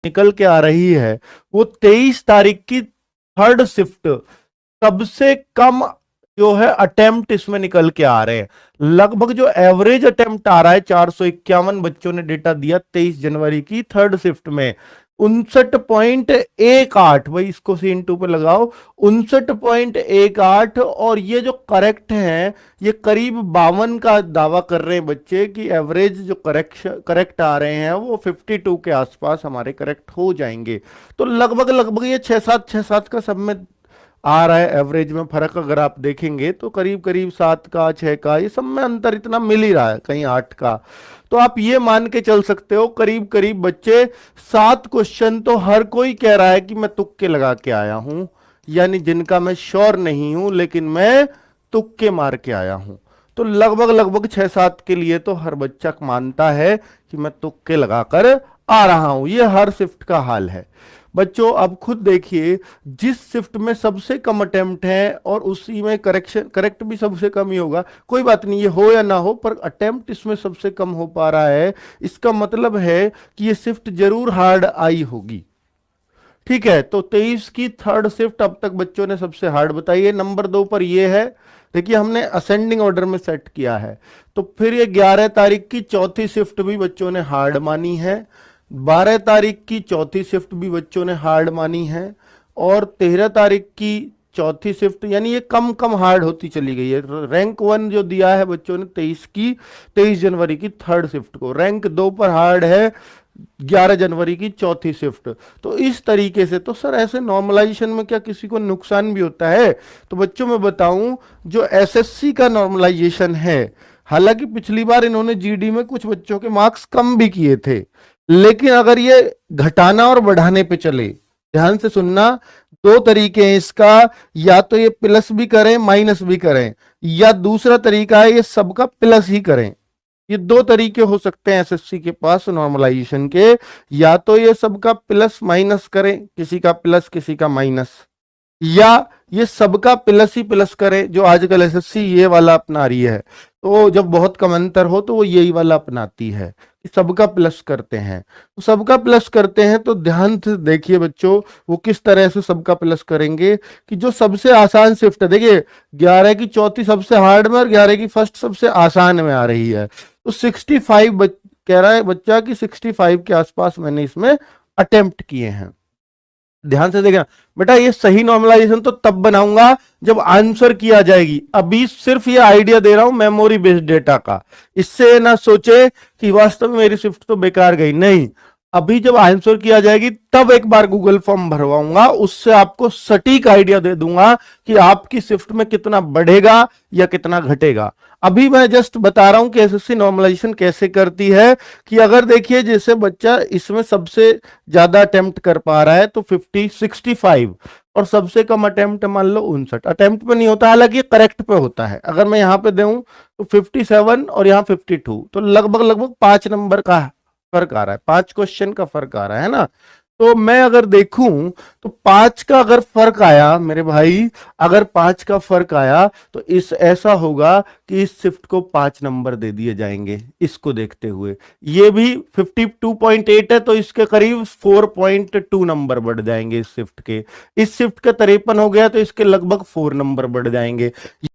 निकल के आ रही है वो 23 तारीख की थर्ड शिफ्ट सबसे कम जो है अटेम्प्ट इसमें निकल के आ रहे हैं। लगभग जो एवरेज अटेम्प्ट आ रहा है 451 बच्चों ने डेटा दिया 23 जनवरी की थर्ड शिफ्ट में 59.18। भाई इसको सीन टू पे लगाओ 59.18। और ये जो करेक्ट है ये करीब 52 का दावा कर रहे हैं बच्चे कि एवरेज जो करेक्ट आ रहे हैं वो 52 के आसपास हमारे करेक्ट हो जाएंगे। तो लगभग लगभग ये 6-7 का सब में आ रहा है। एवरेज में फर्क अगर आप देखेंगे तो करीब करीब 7 का 6 का ये सब में अंतर इतना मिल ही रहा है, कहीं 8 का। तो आप ये मान के चल सकते हो करीब करीब बच्चे 7 क्वेश्चन तो हर कोई कह रहा है कि मैं तुक्के लगा के आया हूं, यानी जिनका मैं श्योर नहीं हूं लेकिन मैं तुक्के मार के आया हूं। तो लगभग लगभग 6-7 के लिए तो हर बच्चा मानता है कि मैं तुक्के लगाकर आ रहा हूं। ये हर शिफ्ट का हाल है बच्चों। अब खुद देखिए जिस शिफ्ट में सबसे कम अटेम्प्ट है और उसी में करेक्ट भी सबसे कम ही होगा, कोई बात नहीं ये हो या ना हो पर अटेम्प्ट इसमें सबसे कम हो पा रहा है, इसका मतलब है कि ये शिफ्ट जरूर हार्ड आई होगी। ठीक है, तो 23 की थर्ड शिफ्ट अब तक बच्चों ने सबसे हार्ड बताई है। नंबर 2 पर ये है, देखिए हमने असेंडिंग ऑर्डर में सेट किया है। तो फिर ये 11 तारीख की चौथी शिफ्ट भी बच्चों ने हार्ड मानी है, 12 तारीख की चौथी शिफ्ट भी बच्चों ने हार्ड मानी है, और 13 तारीख की चौथी शिफ्ट, यानी ये कम कम हार्ड होती चली गई है। रैंक 1 जो दिया है बच्चों ने 23 जनवरी की थर्ड शिफ्ट को, रैंक 2 पर हार्ड है 11 जनवरी की चौथी शिफ्ट। तो इस तरीके से तो सर ऐसे नॉर्मलाइजेशन में क्या किसी को नुकसान भी होता है? तो बच्चों मैं बताऊं जो एसएससी का नॉर्मलाइजेशन है, हालांकि पिछली बार इन्होंने जीडी में कुछ बच्चों के मार्क्स कम भी किए थे, लेकिन अगर ये घटाना और बढ़ाने पे चले, ध्यान से सुनना, 2 तरीके हैं इसका, या तो ये प्लस भी करें माइनस भी करें, या दूसरा तरीका है ये सबका प्लस ही करें। ये 2 तरीके हो सकते हैं एसएससी के पास नॉर्मलाइजेशन के, या तो ये सबका प्लस माइनस करें, किसी का प्लस किसी का माइनस, या ये सबका प्लस ही प्लस करें जो आजकल एसएससी ये वाला अपना रही है। तो जब बहुत कम अंतर हो तो वो यही वाला अपनाती है कि सबका प्लस करते हैं। तो सबका प्लस करते हैं तो ध्यान से देखिए बच्चों वो किस तरह से सबका प्लस करेंगे कि जो सबसे आसान शिफ्ट है, देखिए 11 की चौथी सबसे हार्ड में और 11 की फर्स्ट सबसे आसान में आ रही है। तो 65 कह रहा है बच्चा कि 65 के आसपास मैंने इसमें अटेम्प्ट किए हैं। ध्यान से देखना बेटा, ये सही नॉर्मलाइजेशन तो तब बनाऊंगा जब आंसर किया जाएगी। अभी सिर्फ ये आइडिया दे रहा हूं मेमोरी बेस्ड डेटा का, इससे ना सोचे कि वास्तव में मेरी शिफ्ट तो बेकार गई, नहीं। अभी जब आंसर किया जाएगी तब एक बार गूगल फॉर्म भरवाऊंगा, उससे आपको सटीक आइडिया दे दूंगा कि आपकी शिफ्ट में कितना बढ़ेगा या कितना घटेगा। अभी मैं जस्ट बता रहा हूं कि एसएससी नॉर्मलाइजेशन कैसे करती है, कि अगर देखिए जैसे बच्चा इसमें सबसे ज्यादा अटेम्प्ट कर पा रहा है तो 65 और सबसे कम अटेम्प्ट मान लो 59, अटेम्प्ट पे नहीं होता, हालांकि करेक्ट पे होता है। अगर मैं यहां पे दूं तो 57 और यहां 52, तो लगभग लगभग 5 नंबर का फर्क आ रहा है, 5 क्वेश्चन का फर्क आ रहा है ना। तो मैं अगर देखूं तो 5 का अगर फर्क आया मेरे भाई, अगर 5 का फर्क आया तो इस ऐसा होगा कि इस शिफ्ट को 5 नंबर दे दिए जाएंगे इसको देखते हुए। ये भी 52.8 है तो इसके करीब 4.2 नंबर बढ़ जाएंगे इस शिफ्ट के। इस शिफ्ट का 53 हो गया तो इसके लगभग 4 नंबर बढ़ जाएंगे।